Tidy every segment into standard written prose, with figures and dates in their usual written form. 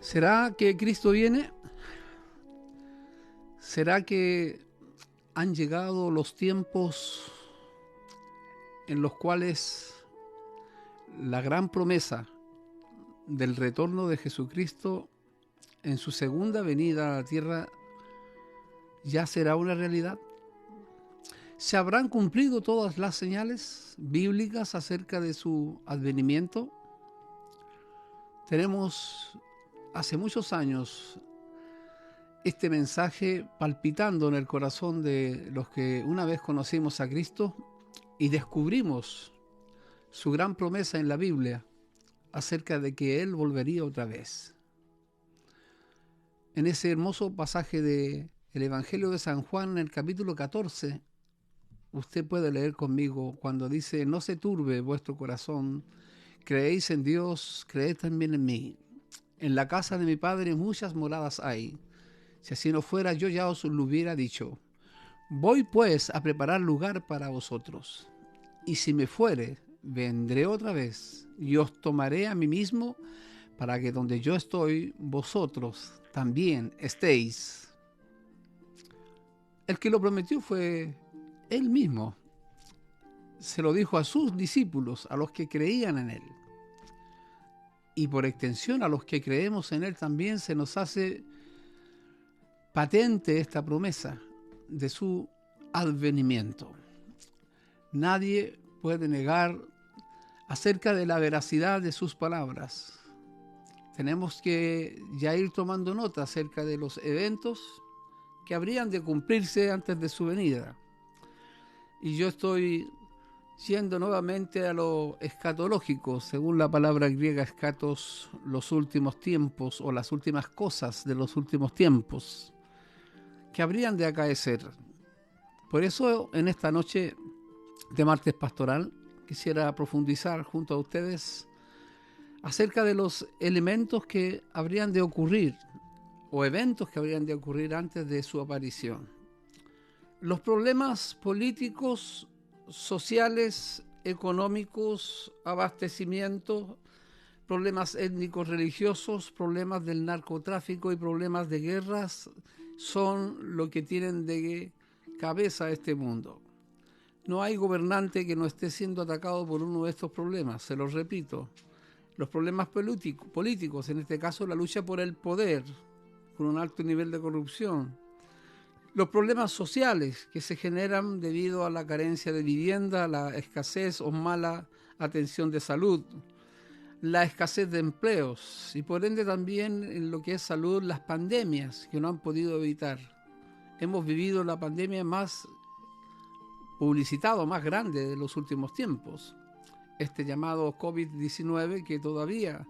¿Será que Cristo viene? ¿Será que han llegado los tiempos en los cuales la gran promesa del retorno de Jesucristo en su segunda venida a la tierra ya será una realidad? ¿Se habrán cumplido todas las señales bíblicas acerca de su advenimiento? Tenemos hace muchos años este mensaje palpitando en el corazón de los que una vez conocimos a Cristo y descubrimos su gran promesa en la Biblia acerca de que Él volvería otra vez. En ese hermoso pasaje del Evangelio de San Juan, en el capítulo 14, usted puede leer conmigo cuando dice: no se turbe vuestro corazón, creéis en Dios, creed también en mí. En la casa de mi Padre muchas moradas hay. Si así no fuera, yo ya os lo hubiera dicho. Voy pues a preparar lugar para vosotros. Y si me fuere, vendré otra vez y os tomaré a mí mismo, para que donde yo estoy, vosotros también estéis. El que lo prometió fue Él mismo. Se lo dijo a sus discípulos, a los que creían en Él. Y por extensión a los que creemos en Él también se nos hace patente esta promesa de su advenimiento. Nadie puede negar acerca de la veracidad de sus palabras. Tenemos que ya ir tomando nota acerca de los eventos que habrían de cumplirse antes de su venida. Y yo estoy yendo nuevamente a lo escatológico, según la palabra griega escatos, los últimos tiempos o las últimas cosas de los últimos tiempos que habrían de acaecer. Por eso, en esta noche de martes pastoral, quisiera profundizar junto a ustedes acerca de los elementos que habrían de ocurrir o eventos que habrían de ocurrir antes de su aparición. Los problemas políticos, sociales, económicos, abastecimiento, problemas étnicos religiosos, problemas del narcotráfico y problemas de guerras son lo que tienen de cabeza este mundo. No hay gobernante que no esté siendo atacado por uno de estos problemas, se los repito. Los problemas políticos, en este caso la lucha por el poder, con un alto nivel de corrupción. Los problemas sociales que se generan debido a la carencia de vivienda, la escasez o mala atención de salud, la escasez de empleos y por ende también en lo que es salud, las pandemias que no han podido evitar. Hemos vivido la pandemia más publicitada, más grande de los últimos tiempos. Este llamado COVID-19 que todavía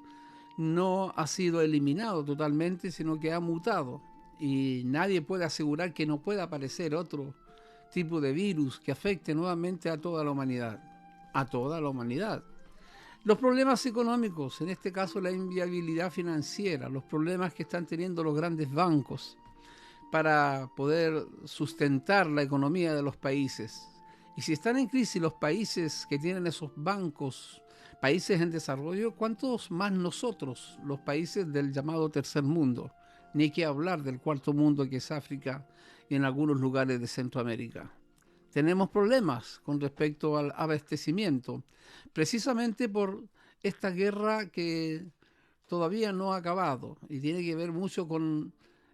no ha sido eliminado totalmente, sino que ha mutado. Y nadie puede asegurar que no pueda aparecer otro tipo de virus que afecte nuevamente a toda la humanidad. A toda la humanidad. Los problemas económicos, en este caso la inviabilidad financiera, los problemas que están teniendo los grandes bancos para poder sustentar la economía de los países. Y si están en crisis los países que tienen esos bancos, países en desarrollo, ¿cuántos más nosotros, los países del llamado tercer mundo? Ni hay que hablar del cuarto mundo, que es África y en algunos lugares de Centroamérica. Tenemos problemas con respecto al abastecimiento, precisamente por esta guerra que todavía no ha acabado y tiene que ver mucho con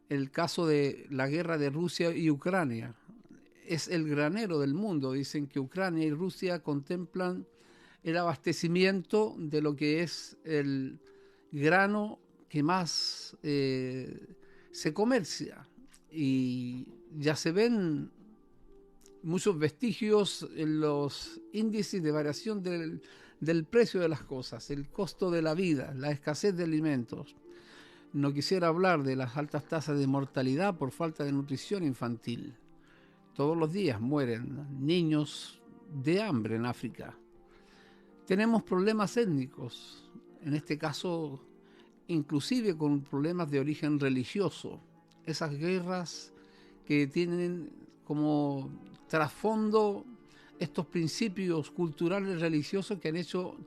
el caso de la guerra de Rusia y Ucrania. Es el granero del mundo. Dicen que Ucrania y Rusia contemplan el abastecimiento de lo que es el grano que más se comercia. Y ya se ven muchos vestigios en los índices de variación del precio de las cosas, el costo de la vida, la escasez de alimentos. No quisiera hablar de las altas tasas de mortalidad por falta de nutrición infantil. Todos los días mueren niños de hambre en África. Tenemos problemas étnicos, en este caso inclusive con problemas de origen religioso. Esas guerras que tienen como trasfondo estos principios culturales religiosos que han hecho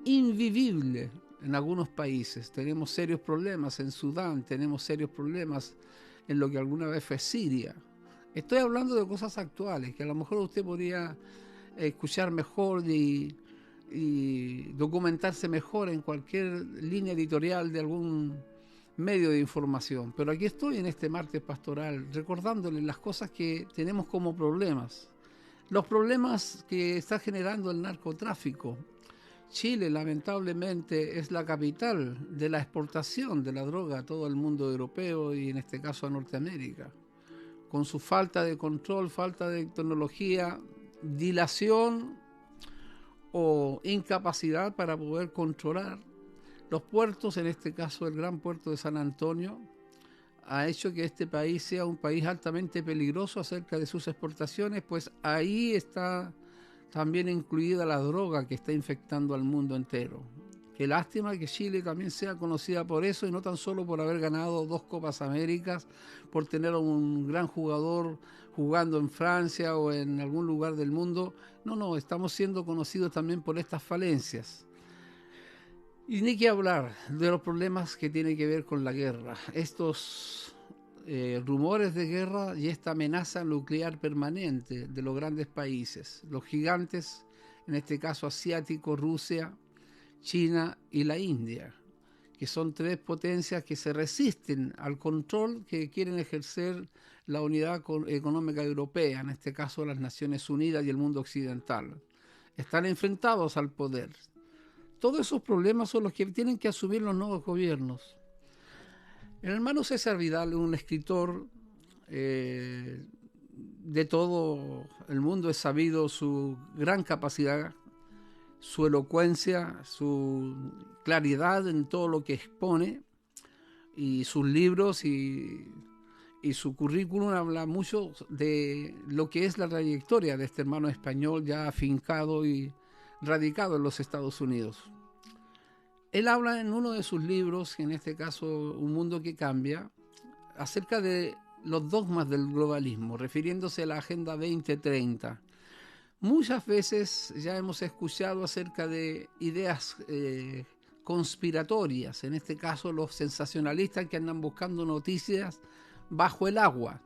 invivible en algunos países. Tenemos serios problemas en Sudán, tenemos serios problemas en lo que alguna vez fue Siria. Estoy hablando de cosas actuales que a lo mejor usted podría escuchar mejor y documentarse mejor en cualquier línea editorial de algún medio de información. Pero aquí estoy en este martes pastoral recordándoles las cosas que tenemos como problemas. Los problemas que está generando el narcotráfico. Chile, lamentablemente, es la capital de la exportación de la droga a todo el mundo europeo y en este caso a Norteamérica. Con su falta de control, falta de tecnología, dilación o incapacidad para poder controlar los puertos, en este caso el gran puerto de San Antonio, ha hecho que este país sea un país altamente peligroso acerca de sus exportaciones, pues ahí está también incluida la droga que está infectando al mundo entero. Qué lástima que Chile también sea conocida por eso y no tan solo por haber ganado 2 Copas Américas, por tener a un gran jugador jugando en Francia o en algún lugar del mundo. No, estamos siendo conocidos también por estas falencias. Y ni que hablar de los problemas que tienen que ver con la guerra. Estos rumores de guerra y esta amenaza nuclear permanente de los grandes países, los gigantes, en este caso asiático, Rusia, China y la India, que son 3 potencias que se resisten al control que quieren ejercer la unidad económica europea, en este caso las Naciones Unidas y el mundo occidental. Están enfrentados al poder. Todos esos problemas son los que tienen que asumir los nuevos gobiernos. El hermano César Vidal, un escritor de todo el mundo, es sabido su gran capacidad, su elocuencia, su claridad en todo lo que expone, y sus libros y su currículum habla mucho de lo que es la trayectoria de este hermano español ya afincado y radicado en los Estados Unidos. Él habla en uno de sus libros, en este caso Un mundo que cambia, acerca de los dogmas del globalismo, refiriéndose a la Agenda 2030. Muchas veces ya hemos escuchado acerca de ideas conspiratorias, en este caso los sensacionalistas que andan buscando noticias bajo el agua.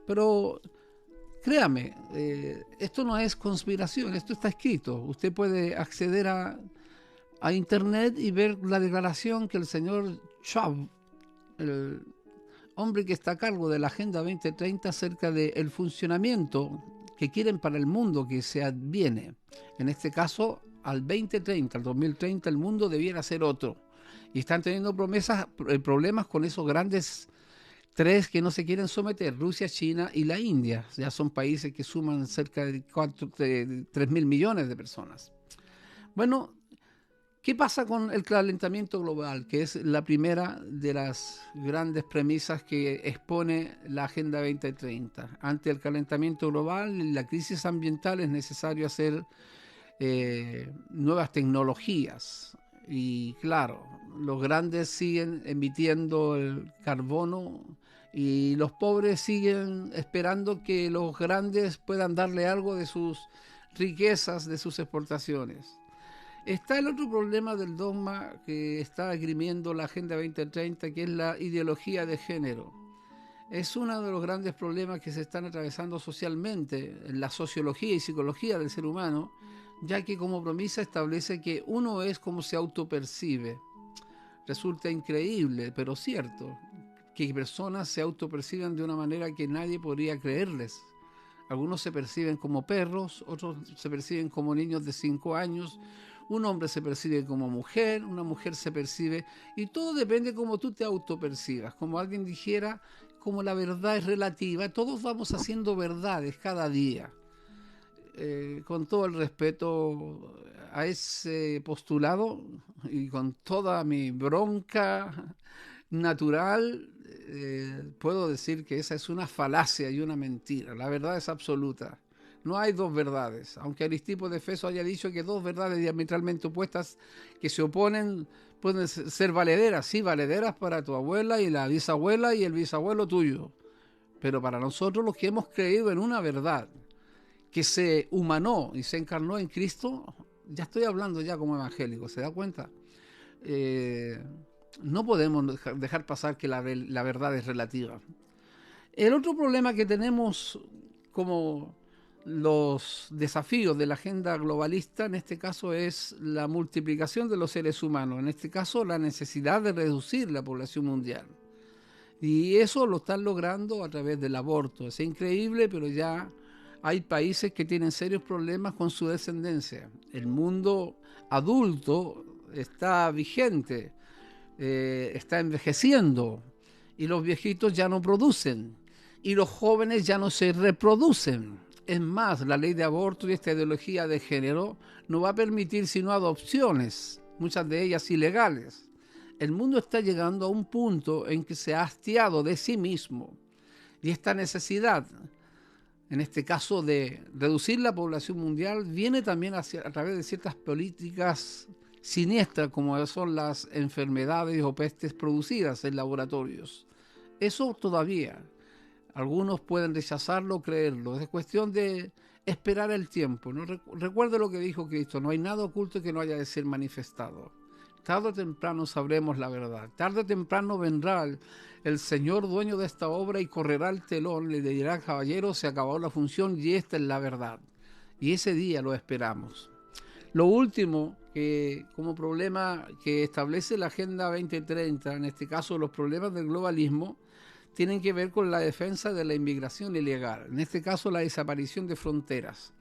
Pero créame, esto no es conspiración, esto está escrito. Usted puede acceder a internet y ver la declaración que el señor Schwab, el hombre que está a cargo de la Agenda 2030, acerca del funcionamiento que quieren para el mundo que se adviene. En este caso, al 2030, al 2030, el mundo debiera ser otro. Y están teniendo problemas con esos grandes 3 que no se quieren someter: Rusia, China y la India. Ya son países que suman cerca de 3.000 millones de personas. Bueno, ¿qué pasa con el calentamiento global? Que es la primera de las grandes premisas que expone la Agenda 2030. Ante el calentamiento global y la crisis ambiental es necesario hacer nuevas tecnologías. Y claro, los grandes siguen emitiendo el carbono y los pobres siguen esperando que los grandes puedan darle algo de sus riquezas, de sus exportaciones. Está el otro problema del dogma que está agrimiendo la Agenda 2030, que es la ideología de género. Es uno de los grandes problemas que se están atravesando socialmente en la sociología y psicología del ser humano, ya que como premisa establece que uno es como se autopercibe. Resulta increíble, pero cierto, que personas se autoperciban de una manera que nadie podría creerles. Algunos se perciben como perros, otros se perciben como niños de 5 años, un hombre se percibe como mujer, una mujer se percibe, y todo depende de cómo tú te autopercibas. Como alguien dijera, como la verdad es relativa, todos vamos haciendo verdades cada día. Con todo el respeto a ese postulado y con toda mi bronca natural, puedo decir que esa es una falacia y una mentira. La verdad es absoluta. No hay 2 verdades, aunque Aristipo de Efeso haya dicho que 2 verdades diametralmente opuestas que se oponen pueden ser valederas, sí, valederas para tu abuela y la bisabuela y el bisabuelo tuyo, pero para nosotros los que hemos creído en una verdad que se humanó y se encarnó en Cristo, ya estoy hablando ya como evangélico, ¿se da cuenta? no podemos dejar pasar que la verdad es relativa. El otro problema que tenemos como los desafíos de la agenda globalista, en este caso, es la multiplicación de los seres humanos, en este caso la necesidad de reducir la población mundial. Y eso lo están logrando a través del aborto. Es increíble, pero ya hay países que tienen serios problemas con su descendencia. El mundo adulto está vigente, está envejeciendo, y los viejitos ya no producen, y los jóvenes ya no se reproducen. Es más, la ley de aborto y esta ideología de género no va a permitir sino adopciones, muchas de ellas ilegales. El mundo está llegando a un punto en que se ha hastiado de sí mismo, y esta necesidad, en este caso de reducir la población mundial, viene también a través de ciertas políticas siniestras como son las enfermedades o pestes producidas en laboratorios. Eso todavía algunos pueden rechazarlo o creerlo. Es cuestión de esperar el tiempo, ¿no? Recuerde lo que dijo Cristo: no hay nada oculto que no haya de ser manifestado. Tarde o temprano sabremos la verdad. Tarde o temprano vendrá el Señor dueño de esta obra y correrá el telón, le dirá: caballero, se acabó la función y esta es la verdad. Y ese día lo esperamos. Lo último, que como problema que establece la Agenda 2030, en este caso los problemas del globalismo, tienen que ver con la defensa de la inmigración ilegal, en este caso la desaparición de fronteras.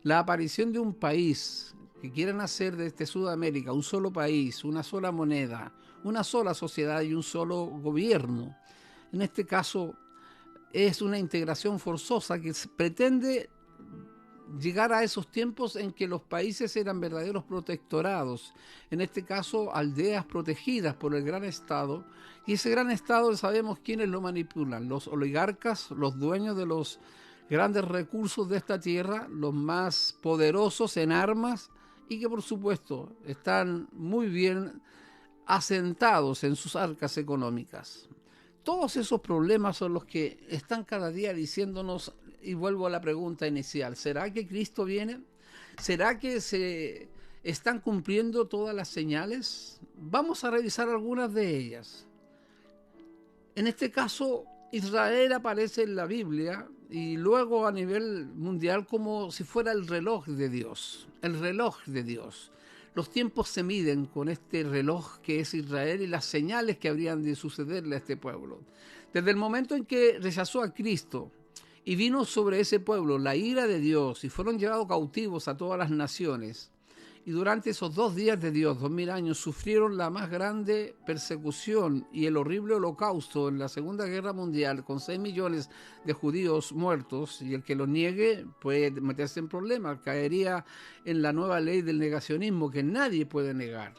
La aparición de un país que quieran hacer desde Sudamérica un solo país, una sola moneda, una sola sociedad y un solo gobierno. En este caso es una integración forzosa que pretende llegar a esos tiempos en que los países eran verdaderos protectorados, en este caso aldeas protegidas por el gran Estado, y ese gran Estado sabemos quiénes lo manipulan: los oligarcas, los dueños de los grandes recursos de esta tierra, los más poderosos en armas, y que por supuesto están muy bien asentados en sus arcas económicas. Todos esos problemas son los que están cada día diciéndonos, y vuelvo a la pregunta inicial: ¿será que Cristo viene? ¿Será que se están cumpliendo todas las señales? Vamos a revisar algunas de ellas. En este caso, Israel aparece en la Biblia y luego a nivel mundial como si fuera el reloj de Dios. El reloj de Dios. Los tiempos se miden con este reloj que es Israel y las señales que habrían de sucederle a este pueblo. Desde el momento en que rechazó a Cristo y vino sobre ese pueblo la ira de Dios y fueron llevados cautivos a todas las naciones, y durante esos 2 días de Dios, 2000 años, sufrieron la más grande persecución y el horrible holocausto en la Segunda Guerra Mundial, con 6 millones de judíos muertos, y el que lo niegue puede meterse en problemas, caería en la nueva ley del negacionismo que nadie puede negar.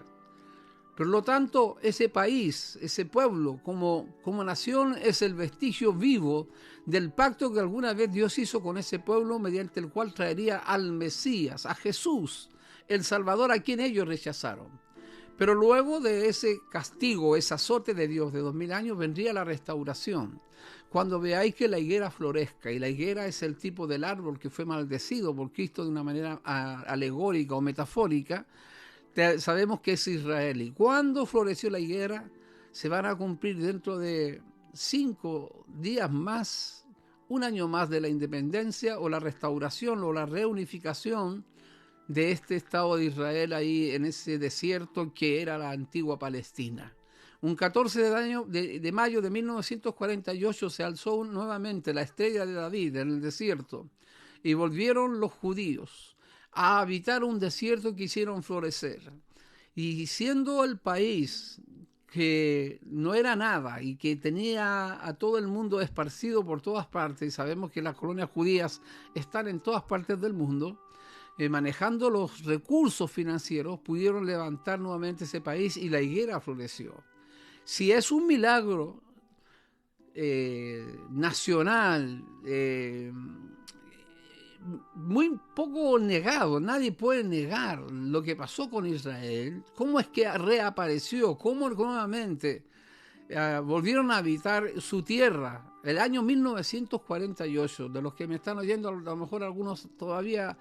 Por lo tanto, ese país, ese pueblo, como nación, es el vestigio vivo del pacto que alguna vez Dios hizo con ese pueblo, mediante el cual traería al Mesías, a Jesús, el Salvador, a quien ellos rechazaron. Pero luego de ese castigo, ese azote de Dios de 2000 años, vendría la restauración. Cuando veáis que la higuera florezca, y la higuera es el tipo del árbol que fue maldecido por Cristo de una manera alegórica o metafórica, sabemos que es Israel. Y cuando floreció la higuera, se van a cumplir dentro de 5 días más, 1 año más de la independencia o la restauración o la reunificación de este Estado de Israel ahí en ese desierto que era la antigua Palestina. Un 14 de mayo de 1948 se alzó nuevamente la estrella de David en el desierto y volvieron los judíos a habitar un desierto que hicieron florecer. Y siendo el país que no era nada y que tenía a todo el mundo esparcido por todas partes, y sabemos que las colonias judías están en todas partes del mundo, manejando los recursos financieros, pudieron levantar nuevamente ese país y la higuera floreció. Si es un milagro nacional, muy poco negado, nadie puede negar lo que pasó con Israel, cómo es que reapareció, cómo nuevamente volvieron a habitar su tierra, el año 1948, de los que me están oyendo, a lo mejor algunos todavía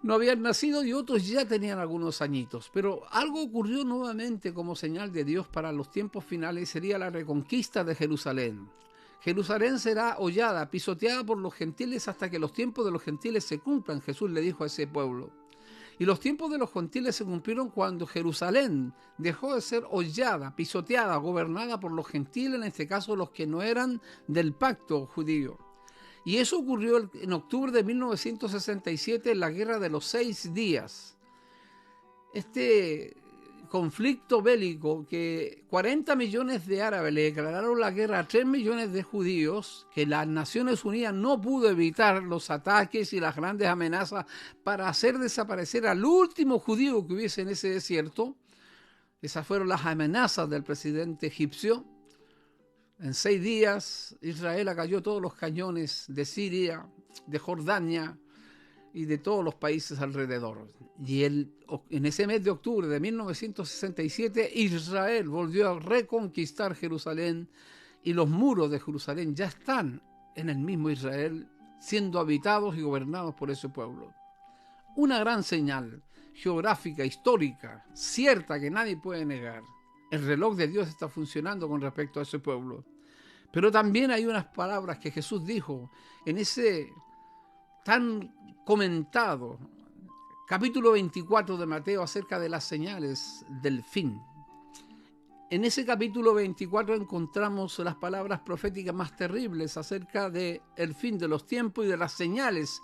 no habían nacido y otros ya tenían algunos añitos. Pero algo ocurrió nuevamente como señal de Dios para los tiempos finales, sería la reconquista de Jerusalén. Jerusalén será hollada, pisoteada por los gentiles hasta que los tiempos de los gentiles se cumplan, Jesús le dijo a ese pueblo. Y los tiempos de los gentiles se cumplieron cuando Jerusalén dejó de ser hollada, pisoteada, gobernada por los gentiles, en este caso los que no eran del pacto judío. Y eso ocurrió en octubre de 1967 en la Guerra de los 6 días. Este conflicto bélico que 40 millones de árabes le declararon la guerra a 3 millones de judíos, que las Naciones Unidas no pudo evitar los ataques y las grandes amenazas para hacer desaparecer al último judío que hubiese en ese desierto. Esas fueron las amenazas del presidente egipcio. En 6 días Israel acalló todos los cañones de Siria, de Jordania y de todos los países alrededor. Y en ese mes de octubre de 1967 Israel volvió a reconquistar Jerusalén y los muros de Jerusalén ya están en el mismo Israel, siendo habitados y gobernados por ese pueblo. Una gran señal geográfica, histórica, cierta, que nadie puede negar. El reloj de Dios está funcionando con respecto a ese pueblo. Pero también hay unas palabras que Jesús dijo en ese tan comentado capítulo 24 de Mateo acerca de las señales del fin. En ese capítulo 24 encontramos las palabras proféticas más terribles acerca del fin de los tiempos y de las señales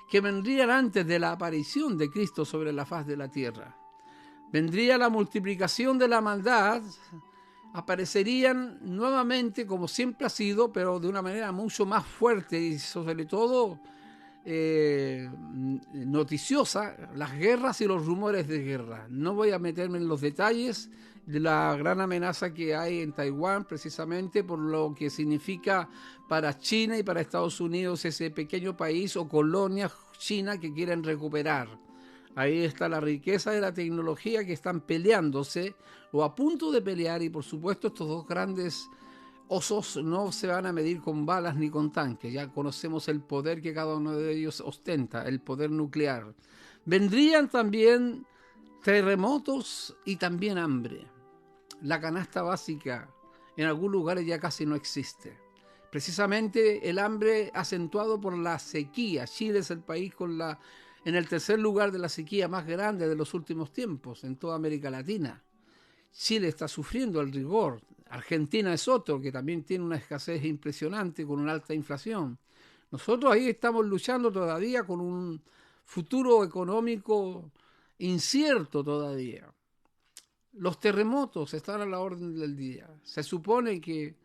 que vendrían antes de la aparición de Cristo sobre la faz de la tierra. Vendría la multiplicación de la maldad, aparecerían nuevamente como siempre ha sido, pero de una manera mucho más fuerte y sobre todo noticiosa, las guerras y los rumores de guerra. No voy a meterme en los detalles de la gran amenaza que hay en Taiwán, precisamente por lo que significa para China y para Estados Unidos ese pequeño país o colonia china que quieren recuperar. Ahí está la riqueza de la tecnología que están peleándose o a punto de pelear, y por supuesto estos dos grandes osos no se van a medir con balas ni con tanques. Ya conocemos el poder que cada uno de ellos ostenta, el poder nuclear. Vendrían también terremotos y también hambre. La canasta básica en algunos lugares ya casi no existe. Precisamente el hambre acentuado por la sequía. Chile es el país en el tercer lugar de la sequía más grande de los últimos tiempos en toda América Latina. Chile está sufriendo el rigor. Argentina es otro que también tiene una escasez impresionante con una alta inflación. Nosotros ahí estamos luchando todavía con un futuro económico incierto todavía. Los terremotos están a la orden del día. Se supone que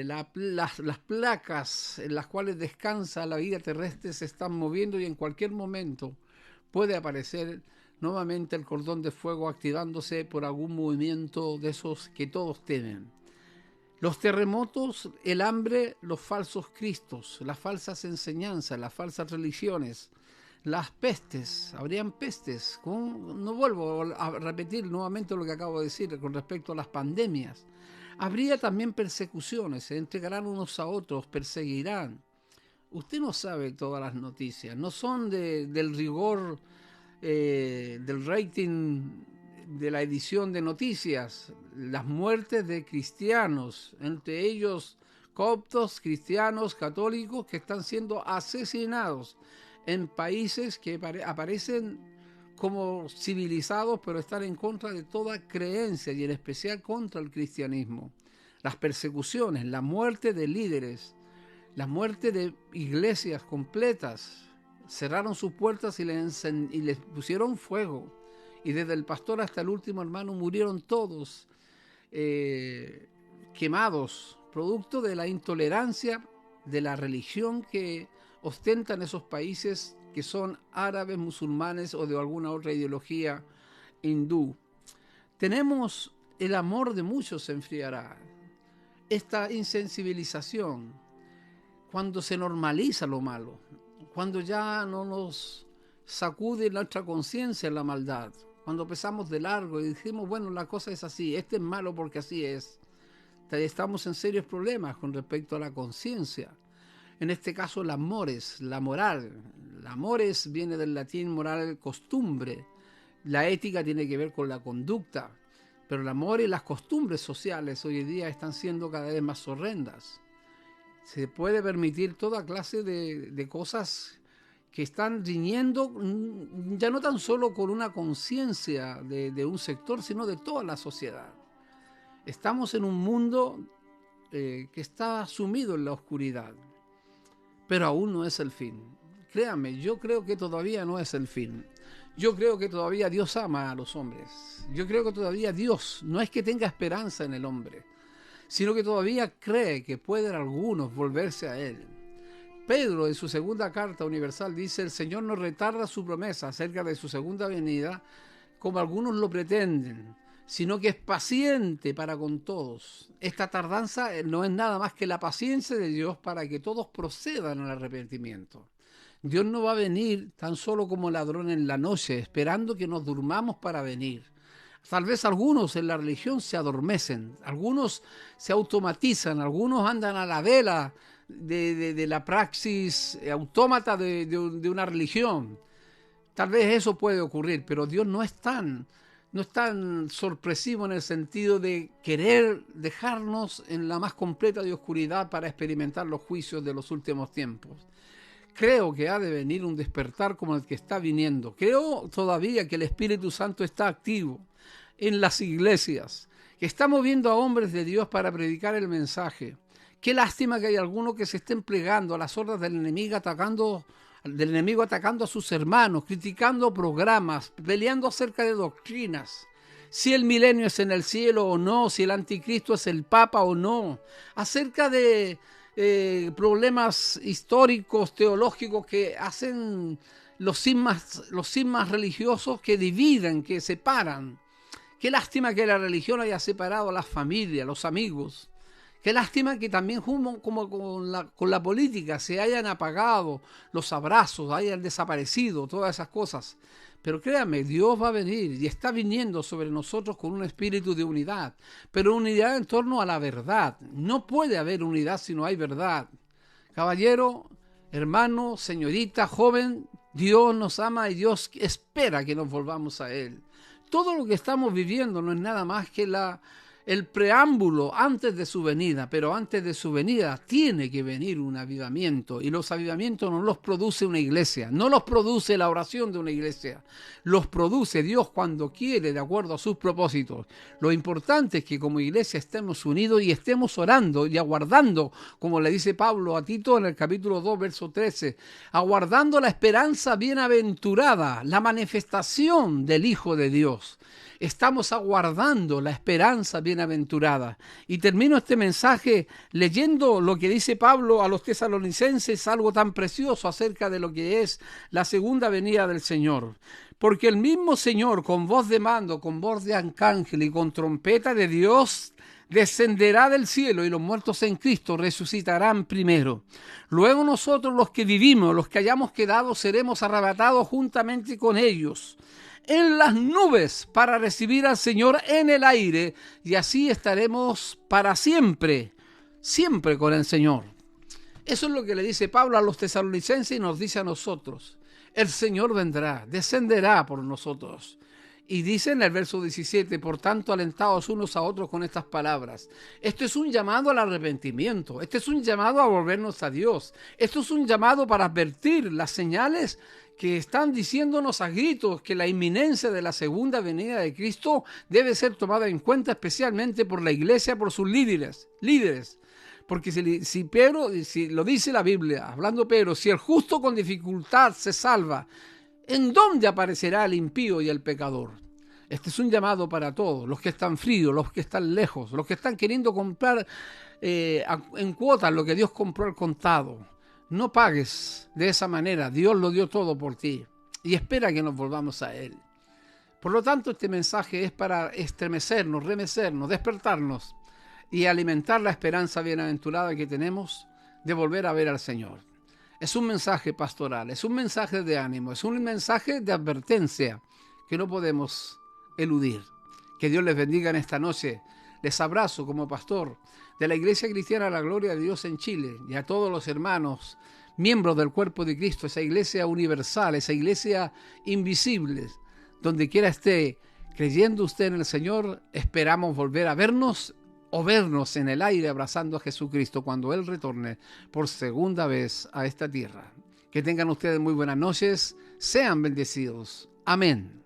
las placas en las cuales descansa la vida terrestre se están moviendo y en cualquier momento puede aparecer nuevamente el cordón de fuego activándose por algún movimiento de esos que todos temen. Los terremotos, el hambre, los falsos cristos, las falsas enseñanzas, las falsas religiones, las pestes, habrían pestes. No vuelvo a repetir nuevamente lo que acabo de decir con respecto a las pandemias. Habría también persecuciones, se entregarán unos a otros, perseguirán. Usted no sabe todas las noticias, no son del rigor del rating de la edición de noticias. Las muertes de cristianos, entre ellos coptos, cristianos, católicos, que están siendo asesinados en países que aparecen como civilizados, pero están en contra de toda creencia y en especial contra el cristianismo. Las persecuciones, la muerte de líderes, la muerte de iglesias completas. Cerraron sus puertas y les pusieron fuego. Y desde el pastor hasta el último hermano murieron todos quemados, producto de la intolerancia de la religión que ostentan esos países que son árabes, musulmanes o de alguna otra ideología hindú. Tenemos el amor de muchos se enfriará. Esta insensibilización, cuando se normaliza lo malo, cuando ya no nos sacude nuestra conciencia la maldad, cuando pasamos de largo y decimos, bueno, la cosa es así, este es malo porque así es, estamos en serios problemas con respecto a la conciencia. en este caso la mores, la moral. La mores viene del latín moral, costumbre. La ética tiene que ver con la conducta, pero el amor y las costumbres sociales hoy en día están siendo cada vez más horrendas. Se puede permitir toda clase de cosas que están riñendo ya no tan solo con una conciencia de un sector, sino de toda la sociedad. Estamos en un mundo que está sumido en la oscuridad, pero aún no es el fin. Créanme, yo creo que todavía no es el fin. Yo creo que todavía Dios ama a los hombres. Yo creo que todavía Dios no es que tenga esperanza en el hombre, sino que todavía cree que pueden algunos volverse a Él. Pedro, en su segunda carta universal, dice: el Señor no retarda su promesa acerca de su segunda venida, como algunos lo pretenden, sino que es paciente para con todos. Esta tardanza no es nada más que la paciencia de Dios para que todos procedan al arrepentimiento. Dios no va a venir tan solo como ladrón en la noche, esperando que nos durmamos para venir. Tal vez algunos en la religión se adormecen, algunos se automatizan, algunos andan a la vela de la praxis autómata de una religión. Tal vez eso puede ocurrir, pero Dios no es tan sorpresivo en el sentido de querer dejarnos en la más completa de oscuridad para experimentar los juicios de los últimos tiempos. Creo que ha de venir un despertar como el que está viniendo. Creo todavía que el Espíritu Santo está activo en las iglesias, que está moviendo a hombres de Dios para predicar el mensaje. Qué lástima que hay algunos que se estén plegando a las órdenes del enemigo, atacando a sus hermanos, criticando programas, peleando acerca de doctrinas. Si el milenio es en el cielo o no, si el anticristo es el papa o no, acerca de problemas históricos, teológicos que hacen los cismas religiosos que dividen, que separan. Qué lástima que la religión haya separado a las familias, los amigos. Qué lástima que también como con la política se hayan apagado los abrazos, hayan desaparecido todas esas cosas. Pero créanme, Dios va a venir y está viniendo sobre nosotros con un espíritu de unidad, pero unidad en torno a la verdad. No puede haber unidad si no hay verdad. Caballero, hermano, señorita, joven, Dios nos ama y Dios espera que nos volvamos a Él. Todo lo que estamos viviendo no es nada más que el preámbulo antes de su venida, pero antes de su venida tiene que venir un avivamiento, y los avivamientos no los produce una iglesia, no los produce la oración de una iglesia, los produce Dios cuando quiere, de acuerdo a sus propósitos. Lo importante es que como iglesia estemos unidos y estemos orando y aguardando, como le dice Pablo a Tito en el capítulo 2, verso 13, aguardando la esperanza bienaventurada, la manifestación del Hijo de Dios. Estamos aguardando la esperanza bienaventurada. Y termino este mensaje leyendo lo que dice Pablo a los tesalonicenses, algo tan precioso acerca de lo que es la segunda venida del Señor. Porque el mismo Señor, con voz de mando, con voz de arcángel y con trompeta de Dios, descenderá del cielo, y los muertos en Cristo resucitarán primero. Luego nosotros, los que vivimos, los que hayamos quedado, seremos arrebatados juntamente con ellos en las nubes para recibir al Señor en el aire, y así estaremos para siempre, siempre con el Señor. Eso es lo que le dice Pablo a los tesalonicenses y nos dice a nosotros. El Señor vendrá, descenderá por nosotros. Y dice en el verso 17, por tanto, alentados unos a otros con estas palabras. Esto es un llamado al arrepentimiento, este es un llamado a volvernos a Dios, esto es un llamado para advertir las señales que están diciéndonos a gritos que la inminencia de la segunda venida de Cristo debe ser tomada en cuenta especialmente por la iglesia, por sus líderes. Porque si Pedro, si lo dice la Biblia, hablando Pedro, si el justo con dificultad se salva, ¿en dónde aparecerá el impío y el pecador? Este es un llamado para todos, los que están fríos, los que están lejos, los que están queriendo comprar en cuotas lo que Dios compró al contado. No pagues de esa manera, Dios lo dio todo por ti y espera que nos volvamos a Él. Por lo tanto, este mensaje es para estremecernos, remecernos, despertarnos y alimentar la esperanza bienaventurada que tenemos de volver a ver al Señor. Es un mensaje pastoral, es un mensaje de ánimo, es un mensaje de advertencia que no podemos eludir. Que Dios les bendiga en esta noche. Les abrazo como pastor de la Iglesia Cristiana La Gloria de Dios en Chile y a todos los hermanos, miembros del cuerpo de Cristo, esa iglesia universal, esa iglesia invisible, donde quiera esté creyendo usted en el Señor, esperamos volver a vernos o vernos en el aire abrazando a Jesucristo cuando Él retorne por segunda vez a esta tierra. Que tengan ustedes muy buenas noches, sean bendecidos. Amén.